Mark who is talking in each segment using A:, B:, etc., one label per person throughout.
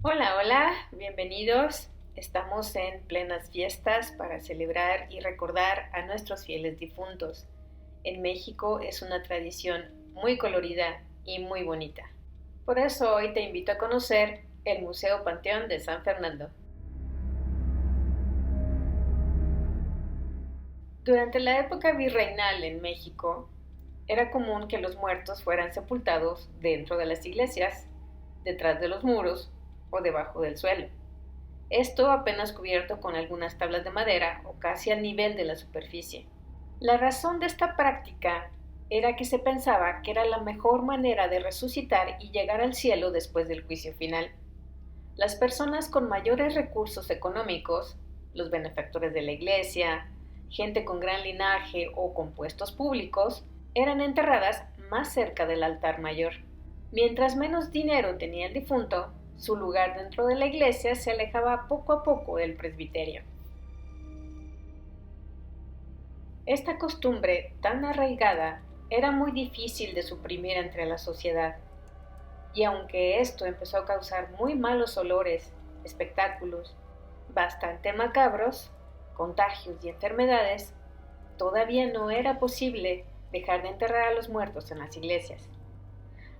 A: Hola, hola, bienvenidos. Estamos en plenas fiestas para celebrar y recordar a nuestros fieles difuntos. En México es una tradición muy colorida y muy bonita. Por eso hoy te invito a conocer el Museo Panteón de San Fernando. Durante la época virreinal en México, era común que los muertos fueran sepultados dentro de las iglesias, detrás de los muros o debajo del suelo. Esto apenas cubierto con algunas tablas de madera o casi al nivel de la superficie. La razón de esta práctica era que se pensaba que era la mejor manera de resucitar y llegar al cielo después del juicio final. Las personas con mayores recursos económicos, los benefactores de la iglesia, gente con gran linaje o con puestos públicos, eran enterradas más cerca del altar mayor. Mientras menos dinero tenía el difunto, su lugar dentro de la iglesia se alejaba poco a poco del presbiterio. Esta costumbre tan arraigada era muy difícil de suprimir entre la sociedad, y aunque esto empezó a causar muy malos olores, espectáculos bastante macabros, contagios y enfermedades, todavía no era posible dejar de enterrar a los muertos en las iglesias.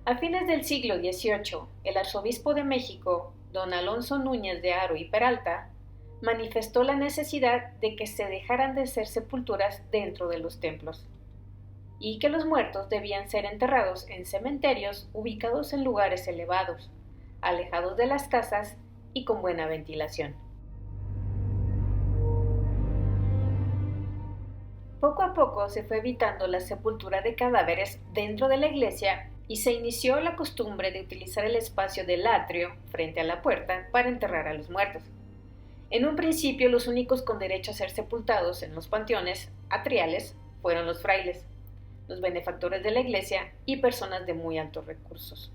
A: A fines del siglo XVIII, el arzobispo de México, don Alonso Núñez de Haro y Peralta, manifestó la necesidad de que se dejaran de hacer sepulturas dentro de los templos y que los muertos debían ser enterrados en cementerios ubicados en lugares elevados, alejados de las casas y con buena ventilación. Poco a poco se fue evitando la sepultura de cadáveres dentro de la iglesia y se inició la costumbre de utilizar el espacio del atrio frente a la puerta para enterrar a los muertos. En un principio, los únicos con derecho a ser sepultados en los panteones atriales fueron los frailes, los benefactores de la iglesia y personas de muy altos recursos.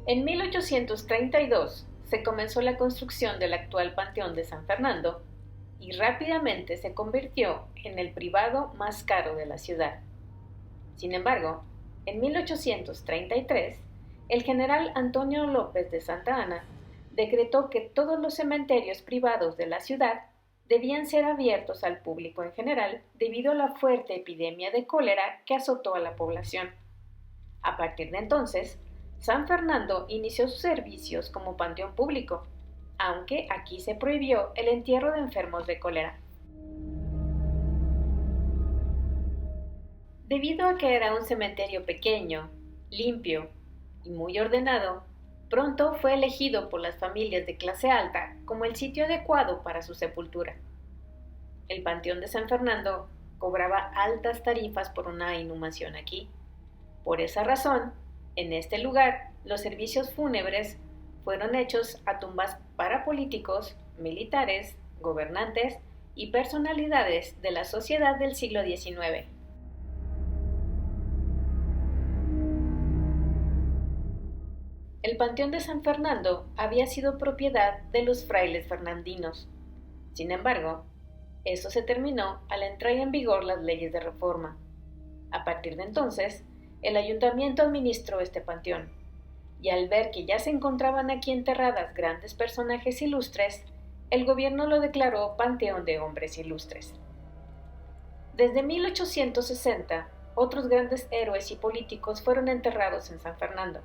A: En 1832 se comenzó la construcción del actual Panteón de San Fernando y rápidamente se convirtió en el privado más caro de la ciudad. Sin embargo, en 1833, el general Antonio López de Santa Anna decretó que todos los cementerios privados de la ciudad debían ser abiertos al público en general debido a la fuerte epidemia de cólera que azotó a la población. A partir de entonces, San Fernando inició sus servicios como panteón público, aunque aquí se prohibió el entierro de enfermos de cólera. Debido a que era un cementerio pequeño, limpio y muy ordenado, pronto fue elegido por las familias de clase alta como el sitio adecuado para su sepultura. El Panteón de San Fernando cobraba altas tarifas por una inhumación aquí. Por esa razón, en este lugar, los servicios fúnebres fueron hechos a tumbas para políticos, militares, gobernantes y personalidades de la sociedad del siglo XIX. El Panteón de San Fernando había sido propiedad de los frailes fernandinos. Sin embargo, eso se terminó al entrar en vigor las leyes de reforma. A partir de entonces, el ayuntamiento administró este panteón, y al ver que ya se encontraban aquí enterradas grandes personajes ilustres, el gobierno lo declaró Panteón de Hombres Ilustres. Desde 1860, otros grandes héroes y políticos fueron enterrados en San Fernando,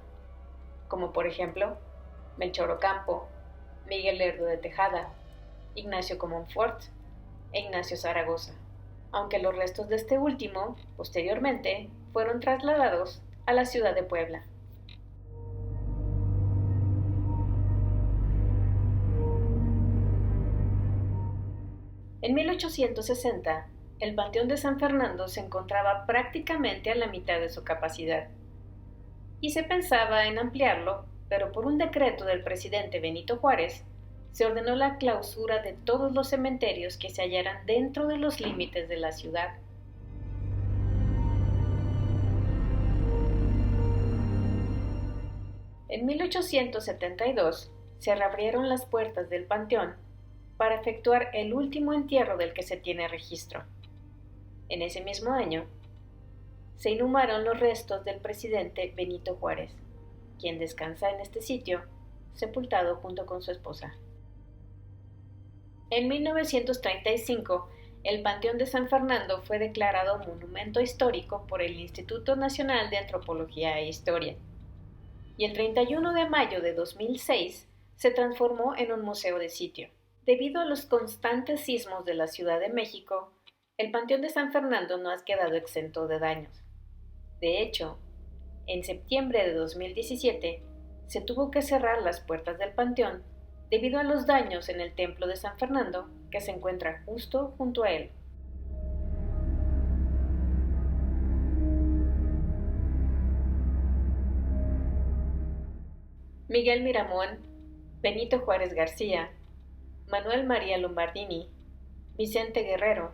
A: como por ejemplo Melchor Ocampo, Miguel Lerdo de Tejada, Ignacio Comonfort e Ignacio Zaragoza, aunque los restos de este último, posteriormente, fueron trasladados a la ciudad de Puebla. En 1860, el Panteón de San Fernando se encontraba prácticamente a la mitad de su capacidad, y se pensaba en ampliarlo, pero por un decreto del presidente Benito Juárez, se ordenó la clausura de todos los cementerios que se hallaran dentro de los límites de la ciudad. En 1872 se reabrieron las puertas del panteón para efectuar el último entierro del que se tiene registro. En ese mismo año, se inhumaron los restos del presidente Benito Juárez, quien descansa en este sitio, sepultado junto con su esposa. En 1935, el Panteón de San Fernando fue declarado Monumento Histórico por el Instituto Nacional de Antropología e Historia, y el 31 de mayo de 2006 se transformó en un museo de sitio. Debido a los constantes sismos de la Ciudad de México, el Panteón de San Fernando no ha quedado exento de daños. De hecho, en septiembre de 2017 se tuvo que cerrar las puertas del panteón debido a los daños en el templo de San Fernando, que se encuentra justo junto a él. Miguel Miramón, Benito Juárez García, Manuel María Lombardini, Vicente Guerrero,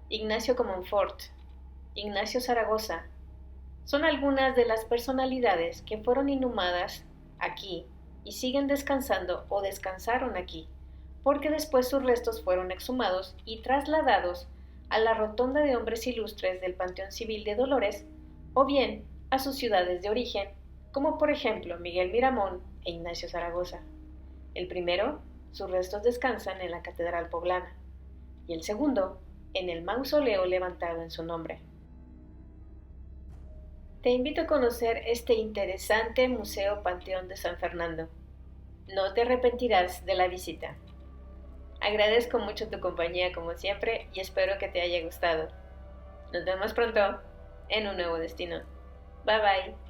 A: Ignacio Comonfort, Ignacio Zaragoza, son algunas de las personalidades que fueron inhumadas aquí y siguen descansando o descansaron aquí, porque después sus restos fueron exhumados y trasladados a la Rotonda de Hombres Ilustres del Panteón Civil de Dolores, o bien a sus ciudades de origen, como por ejemplo Miguel Miramón e Ignacio Zaragoza. El primero, sus restos descansan en la Catedral Poblana, y el segundo, en el mausoleo levantado en su nombre. Te invito a conocer este interesante Museo Panteón de San Fernando. No te arrepentirás de la visita. Agradezco mucho tu compañía como siempre y espero que te haya gustado. Nos vemos pronto en un nuevo destino. Bye bye.